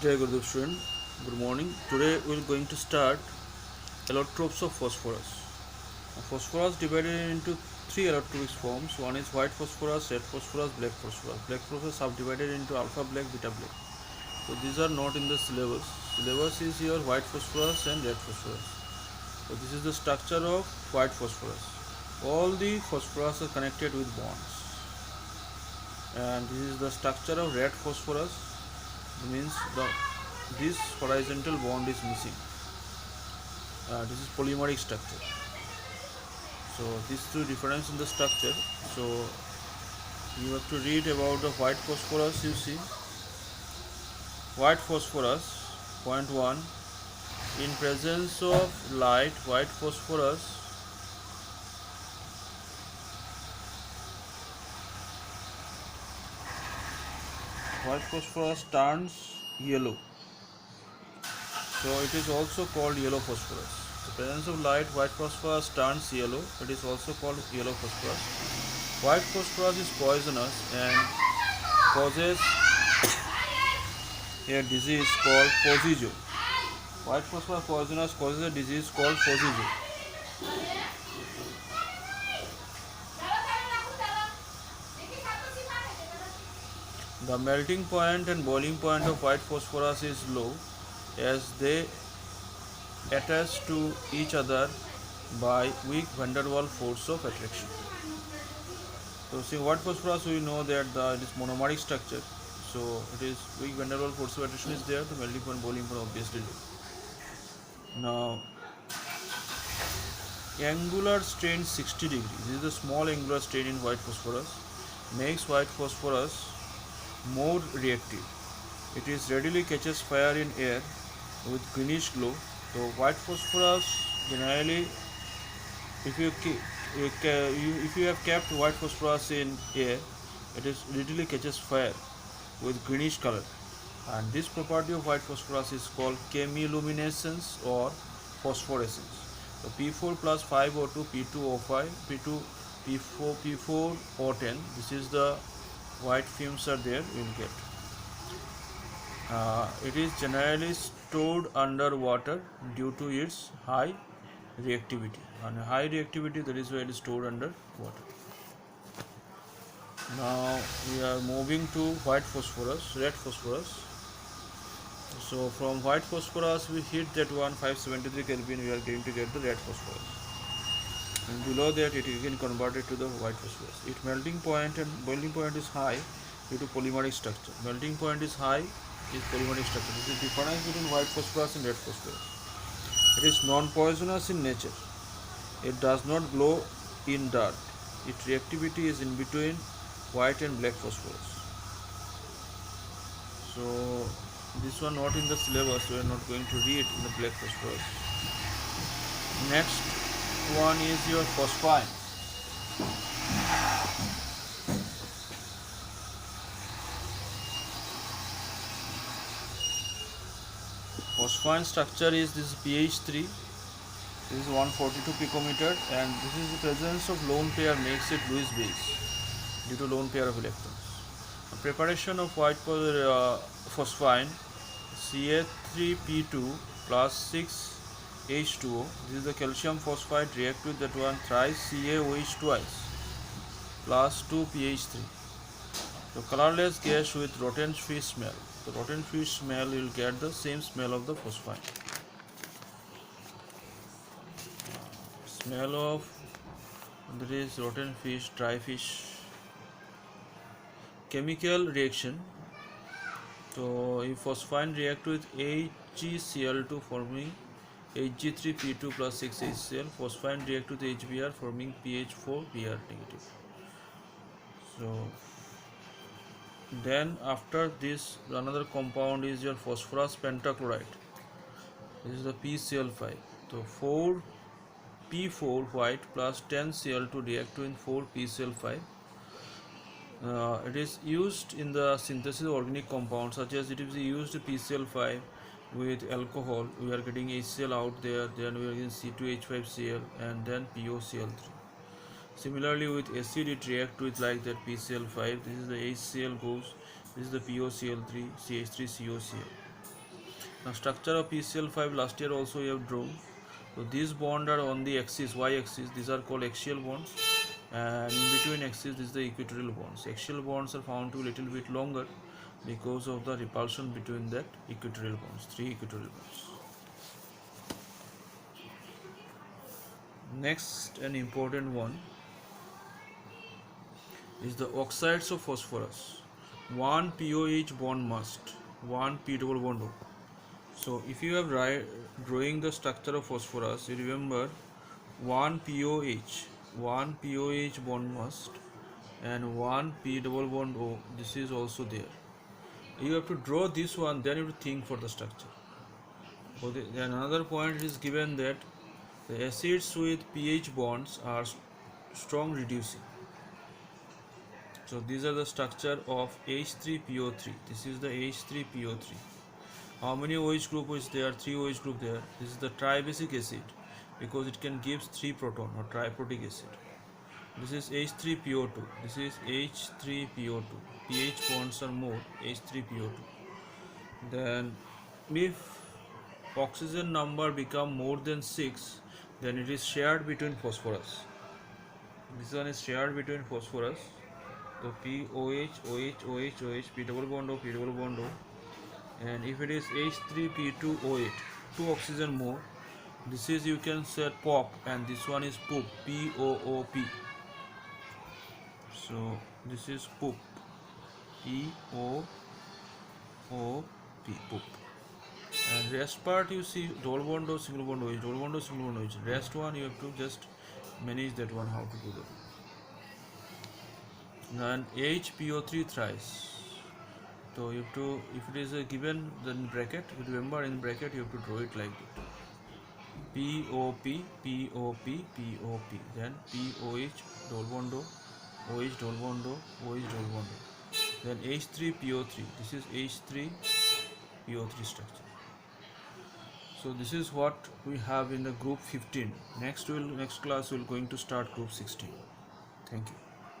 Jai Gurudev student, good morning. Today we are going to start allotropes of phosphorus. Phosphorus divided into three allotropic forms. One is white phosphorus, red phosphorus, black phosphorus. Black phosphorus subdivided into alpha black, beta black. So these are not in the syllabus. Syllabus is your white phosphorus and red phosphorus. So this is the structure of white phosphorus. All the phosphorus are connected with bonds. And this is the structure of red phosphorus. Means this horizontal bond is missing. This is polymeric structure. So these two difference in the structure. So you have to read about the white phosphorus. You see white phosphorus, point 1, in presence of light, white phosphorus turns yellow. So it is also called yellow phosphorus. The presence of light, white phosphorus turns yellow. It is also called yellow phosphorus. White phosphorus is poisonous and causes a disease called Posijo. White phosphorus poisonous causes a disease called Posijo. The melting point and boiling point of white phosphorus is low as they attach to each other by weak van der Waals force of attraction. So see white phosphorus, we know that it is monomeric structure. So it is weak van der Waals force of attraction is there. The melting point, boiling point obviously low. Now angular strain 60 degrees. This is the small angular strain in white phosphorus. Makes white phosphorus more reactive. It is readily catches fire in air with greenish glow. So white phosphorus generally, if you have kept white phosphorus in air, it is readily catches fire with greenish color. And this property of white phosphorus is called chemiluminescence or phosphorescence. So P4 plus 5O2, P2O5, P2, P4, P4O10. This is the white fumes are there. You will get. It is generally stored under water due to its high reactivity. And high reactivity, that is why it is stored under water. Now we are moving to white phosphorus, red phosphorus. So from white phosphorus we hit that one 573 Kelvin, we are going to get the red phosphorus. And below that it is again converted to the white phosphorus. Its melting point and boiling point is high due to polymeric structure. Melting point is high is polymeric structure. This is the difference between white phosphorus and red phosphorus. It is non-poisonous in nature. It does not glow in dark. Its reactivity is in between white and black phosphorus. So this one not in the syllabus, we are not going to read in the black phosphorus. Next one is your phosphine. Phosphine structure is this pH3. This is 142 picometer, and this is the presence of lone pair makes it Lewis base due to lone pair of electrons. The preparation of white phosphine Ca3P2 plus 6H2O. This is the calcium phosphide react with that one thrice CaOH twice plus 2 pH3. So colorless gas with rotten fish smell. The rotten fish smell, you will get the same smell of the phosphine. Smell of, there is rotten fish, dry fish. Chemical reaction. So if phosphine react with HgCl2 forming Hg3P2 plus 6HCl, phosphine react with HBr forming PH4Br negative. So then after this another compound is your phosphorus pentachloride. This is the PCl5. So 4 P4 white plus 10 Cl2 react in 4 PCl5. It is used in the synthesis of organic compounds, such as it is used PCl5 with alcohol, we are getting HCl out there, then we are getting C2H5Cl and then POCl3. Similarly with acid it react with like that PCl5, this is the HCl goes, this is the POCl3, CH3COCl. Now structure of PCl5 last year also we have drawn. So these bonds are on the axis, y-axis. These are called axial bonds, and in between axis is the equatorial bonds. Axial bonds are found to be a little bit longer because of the repulsion between that equatorial bonds, 3 equatorial bonds. Next, an important one is the oxides of phosphorus. One POH bond must, one P double bond O. So if you have drawing the structure of phosphorus, you remember one POH bond must and one P double bond O. This is also there. You have to draw this one, then you have to think for the structure. So then another point is given that the acids with pH bonds are strong reducing. So these are the structure of H3PO3. This is the H3PO3. How many OH group is there? 3 OH group there. This is the tribasic acid because it can give 3 proton or triprotic acid. This is H3PO2. This is H3PO2. pH bonds are more, H3PO2. Then if oxygen number become more than 6, then it is shared between phosphorus. This one is shared between phosphorus. So POH, OH, OH, OH, P double bond O, P double bond O. And if it is H3P2O8, 2 oxygen more, this is, you can say, POP, and this one is POOP, POOP. So this is POOP, POOP, POOP. And rest part you see double bond O, single bond OH, double bond O, single bond OH. Rest one you have to just manage that one, how to do that. And HPO3 thrice. So you have to, if it is a given then bracket, remember in bracket you have to draw it like that. POP, POP, POP, then POH, double bond O, OH, double bond O, OH, double bond O. Then H3PO3, this is H3PO3 structure. So this is what we have in the group 15. Next class we will going to start group 16. Thank you.